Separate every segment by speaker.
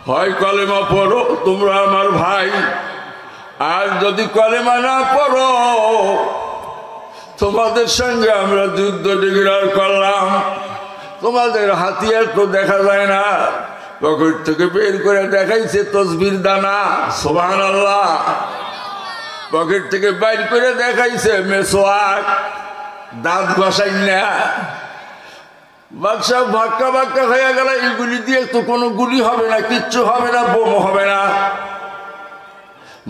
Speaker 1: হয় কলেমা পড়ো তোমরা আমার ভাই, আর যদি কলেমা না পড়ো তোমাদের সঙ্গে আমরা যুদ্ধ ডিক্লেয়ার করলাম। তোমাদের হাতিয়ার তো দেখা যায় না। পকেট থেকে বের করে দেখাইছে তসবির দানা, সুবহানাল্লাহ। পকেট থেকে বাইর করে দেখাইছে মেসোয়াক, দাঁত ঘষাই না। বাদশা ভাক্কা ভাক্কা হয়ে গেল, এইগুলি দিয়ে তো কোনো গুলি হবে না, কিচ্ছু হবে না, বোম হবে না।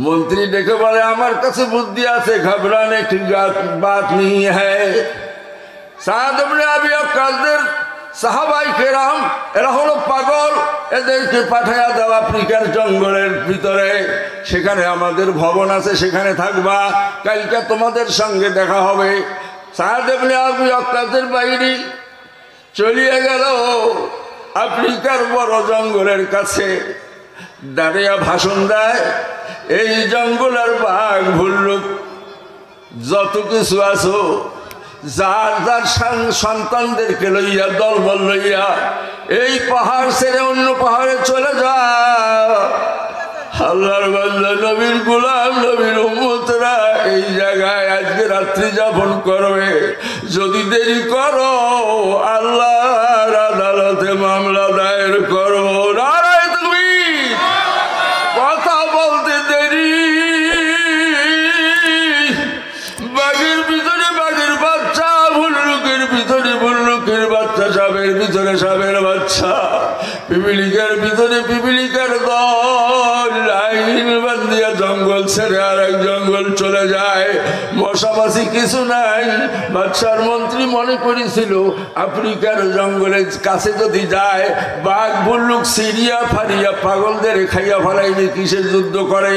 Speaker 1: মন্ত্রী ডেকে বলে আমার কাছে বুদ্ধি আছে, ঘবরানে কি বাত নেই হ্যায়। সাদ ইবনে আবি ওয়াক্কাসের সাহাবায়ে কেরাম এরা হলো পাগল, এদেরকে পাঠায়া দাও আফ্রিকার জঙ্গলের ভিতরে, সেখানে আমাদের ভবন আছে, সেখানে থাকবা, কালকে তোমাদের সঙ্গে দেখা হবে। সাদ ইবনে আবি ওয়াক্কাসের বাইরে চলিয়ে গেল আফ্রিকার বড় জঙ্গলের কাছে, দাঁড়িয়ে ভাষণ দেয়, এই জঙ্গলের বাঘ ভল্লুক যত কিছু আছো, যার যার সন্তানদেরকে লইয়া দলবল লইয়া এই পাহাড় ছেড়ে অন্য পাহাড়ে চলে যা। আল্লাহর বান্দা নবীর গোলাম নবীর উম্মতরা এই জায়গায় আজকে রাত্রি যাপন করবে। যদি দেরি করো আল্লাহর আদালতে মামলা দায়ের করবো। নারায়ে তাকবীর। কথা বলতে দেরি, বাঘের ভিতরে বাঘের বাচ্চা, ভল্লুকের ভিতরে ভল্লুকের বাচ্চা, সাপের ভিতরে সাপের বাচ্চা, পিপিলিকার ভিতরে পিপিলিকার দল, লাইন বান্ধিয়া জঙ্গল ছেড়ে আর এক জঙ্গল চলে যায়। মশামাছি কিছু নাই। বাদশার মন্ত্রী মনে করেছিল আফ্রিকার জঙ্গলের কাছে যদি যায় বাঘ ভল্লুক সিরিয়া ফারিয়া পাগলদের খাইয়া ফেলাইলে কিসের যুদ্ধ করে।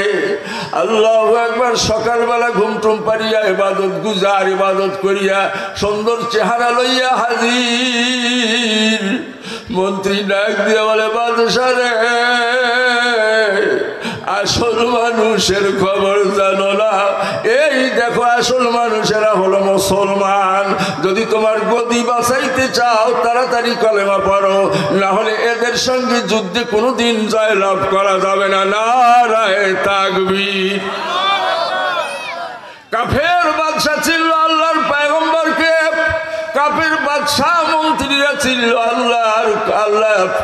Speaker 1: আল্লাহু আকবার। সকালবেলা ঘুম টুম পারিয়া ইবাদত গুজার ইবাদত করিয়া সুন্দর চেহারা লইয়া হাজির। মন্ত্রী ডাক দিয়ে বলে বাদশা রে, আসল মানুষের খবর জানো না? এই দেখো আসল মানুষেরা হলো মুসলমান। যদি তোমার গদি বাঁচাইতে চাও তাড়াতাড়ি কলেমা পড়ো, না হলে এদের সঙ্গে যুদ্ধে কোনোদিন জয় লাভ করা যাবে না। নারায়ে তাকবীর। কাফের বাদশা ছিল আল্লাহর পয়গম্বরকে, কাফের বাদশা মন্ত্রীরা ছিল আল্লাহ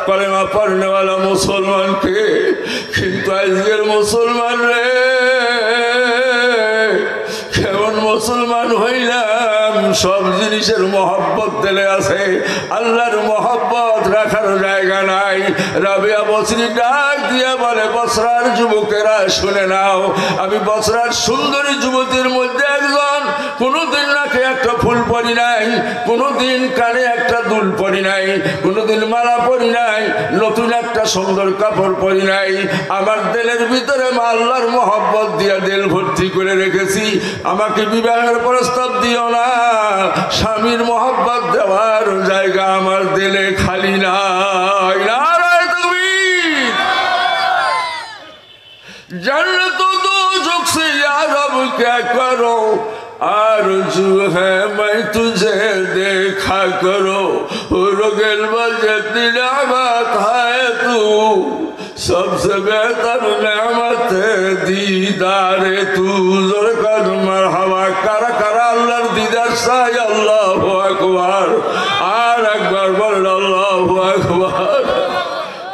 Speaker 1: কলেমা পড়নেওয়ালা মুসলমানকে। কিন্তু আজকের মুসলমান রে, কেমন মুসলমান হইলাম, সব জিনিসের মহব্বত দিলে আছে, আল্লাহর মহব্বত রাখার জায়গা নাই। রাবিয়া বসরি ডাক দিয়ে বলে বসরার যুবকেরা শুনে নাও, আমি বসরার সুন্দরী যুবতীর মধ্যে একজন। কোনোদিন নাকে একটা ফুল পরি নাই, কোনোদিন কানে একটা দুল পরি নাই, কোনোদিন মালা পরি নাই, নতুন একটা সুন্দর কাপড় পরি নাই। আমার দিলের ভিতরে আল্লাহর মহব্বত দিয়ে দিল ভর্তি করে রেখেছি। আমাকে বিবাহের প্রস্তাব দিও না, স্বামীর মহব্বত দেওয়ার জায়গা আমার দিলে খালি নাই। নারায়ে তাকবীর। जन्नत दोज़ख से या रब क्या करो, आरज़ू है मैं तुझे देखा करो, रुगल वजत नेमत है तू, सबसे बेहतर नेमत दीदारे तू। जोर कर मरहबा करा करा अल्लाहर दीदार चाই। আল্লাহু আকবার। আর একবার বল আল্লাহু আকবার।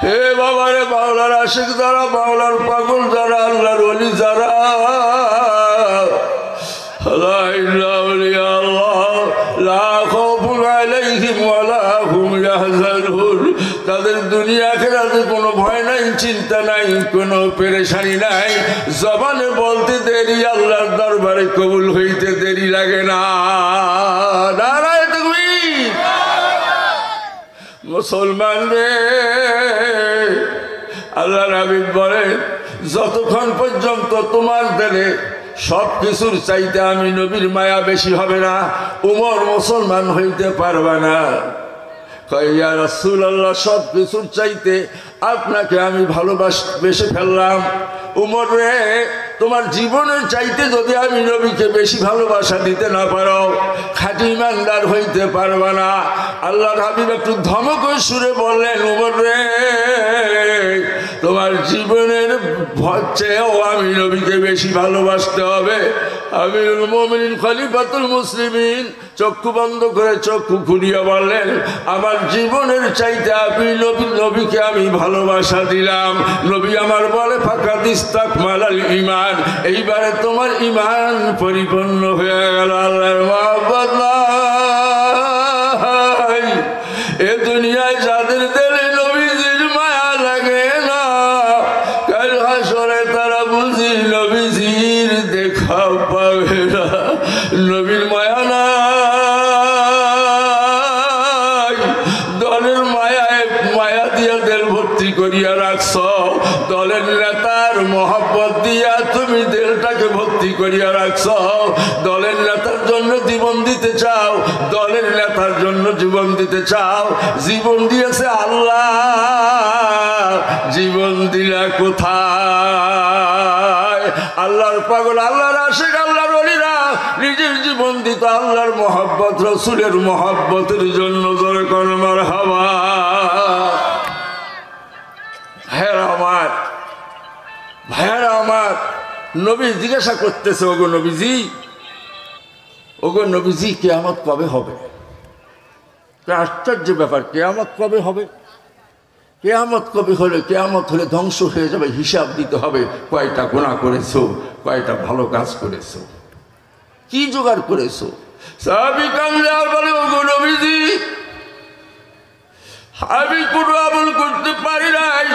Speaker 1: হে বাবা রে, মাওলার আশিক যারা, মাওলার পাগল যারা, আল্লাহর ওলি যারা, লা ইলাহা ইল্লাল্লাহ লা খাউফুন আলাইহিম ওয়া লা হুম ইয়াহজানুন। তাদের দুনিয়া আখিরাতে কোনো ভয় নাই, চিন্তা নাই, কোনো পেরেশানি নাই। জবানে বলতে দেরি, আল্লাহর দরবারে কবুল হইতে দেরি লাগে না। নারায়ে তাকবীর। মুসলমান রে, আল্লাহর হাবিব বলেন যতক্ষণ পর্যন্ত তোমার দিলে সব কিছুর চাইতে আমি নবীর মায়া বেশি হবে না, উমর মুসলমান হইতে পারবে না। ইয়া রাসূলুল্লাহ, সব কিছুর চাইতে আপনাকে আমি ভালোবেসে ফেললাম। উমর রে, তোমার জীবনের চাইতে যদি আমি নবীকে বেশি ভালোবাসা দিতে না পারো, খাঁটি ইমানদার হইতে পারবে না। আল্লাহর হাবিব একটু ধমক সুরে বললেন, উমর রে, তোমার আমার জীবনের চেয়েও আমি নবীকে বেশি ভালোবাসতে হবে। আমিরুল মুমিনিন খলিফাতুল মুসলিমিন চক্ষু বন্ধ করে চক্ষু খুলিয়া বললেন, আমার জীবনের চাইতে আপনি নবীকে আমি ভালোবাসা দিলাম। নবী আমার বলে ফাকাদ ইস্তাকমালাল ঈমান, এইবারে তোমার ঈমান পরিপূর্ণ হয়ে গেল। আল্লাহর মহব্বত নাই এ দুনিয়ায় যাদের দিলে নবীজির মায়া লাগে না, কাল হাসরে তারা বুঝি নবীজির দেখা পাবে না। নবীর মায়া নাই, দলের মায়া দিয়া দিল ভর্তি করিয়া রাখছ, দলের নেতার মহব্বত দিয়া তুমি দিলটাকে ভর্তি করিয়া রাখছ। দলের নেতার জন্য জীবন দিতে চাও, দলের নেতার জন্য জীবন দিতে চাও। জীবন দিয়েছে আল্লাহ, জীবন দিলা কোথায়? আল্লাহর পাগল, আল্লাহর আশিক, আল্লাহর ওলিরা নিজের জীবন দিত আল্লাহর মহব্বত, রসুলের মহব্বতের জন্য। জোরে কোন মারহাবা। ভাইয়েরা আমার, ভাইয়েরা আমার, নবী জিজ্ঞাসা করতেছে, ওগো নবীজি, ওগো নবীজি, কিয়ামত কবে হবে? আশ্চর্য ব্যাপার, কিয়ামত কবে হবে? কিয়ামত কবে হলে? কিয়ামত হলে ধ্বংস হয়ে যাবে, হিসাব দিতে হবে কয়টা গুনাহ করেছো, কয়টা ভালো কাজ করেছো, কি জোগাড় করেছো। সাহাবী কাঁদলে আর বলে, ওগো নবীজি, আমি কোনো আমল করতে পারি নাই,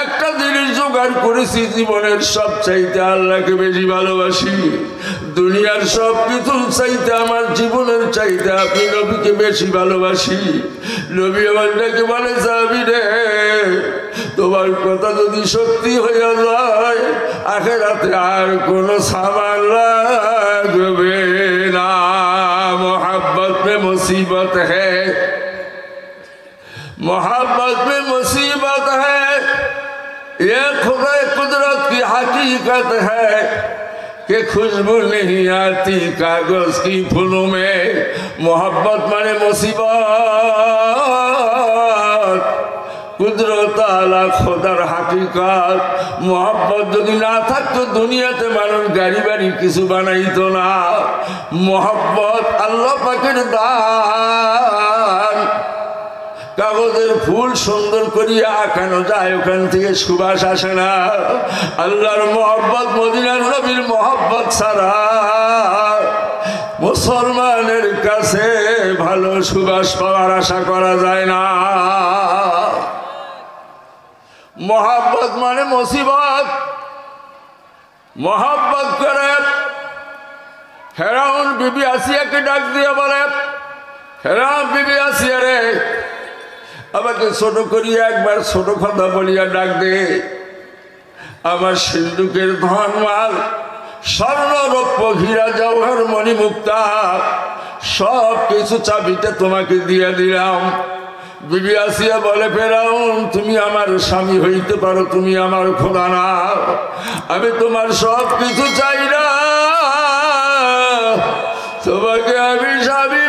Speaker 1: একটা জিনিস জোগাড় করেছি, জীবনের সব চাইতে আল্লাহকে বেশি ভালোবাসি, দুনিয়ার সব কিছুর চাইতে আমার জীবনের চাইতে আপনি নবীকে বেশি ভালোবাসি। নবী আমাকে বলে, সাহাবী রে, তোমার কথা যদি সত্যি হইয়া যায়, আখিরাতে আর কোনো সামান লাগবে না। মোহাব্বত মে মুসিবত হ্যায়, मोहब्बत में मुसीबत है, ये खुदा कुदरत की हकीकत है कि खुशबू नहीं आती कागज की फूलों में। मोहब्बत माने मुसीबत, कुदरत आला खुदार हकीकत। मोहब्बत যদি না থাকতো দুনিয়াতে মানুষ গাড়ি বাড়ি কিছু বানাইতো না। মোহব্বত আল্লাহ পাকের দান। কাগজের ফুল সুন্দর করিয়া আঁকানো যায়, ওখান থেকে সুবাস আসে না। আল্লাহর মহব্বত, মদিনার নবীর মহব্বত ছাড়া মুসলমানের কাছে ভালো সুবাস পাওয়ার আশা করা যায় না। মহব্বত মানে মুসিবত। মহব্বত করে ফেরাউন বিবি আসিয়াকে ডাক দিয়ে বলে, ফেরাউন বিবি আসিয়া রে, আমাকে ছোট করিয়া একবার ছোট কথা বলিয়া ডাক দে। আমার সিন্ধুকের ধন মাল, স্বর্ণ রৌপ্য হীরা জওহর মণি মুক্তা সব কিছু চাবিটা তোমাকে দিয়ে দিলাম। বিবি আসিয়া বলে, ফেরাউন তুমি আমার স্বামী হইতে পারো, তুমি আমার খোদা না, আমি তোমার সব কিছু চাই না, তোমাকে আমি স্বামী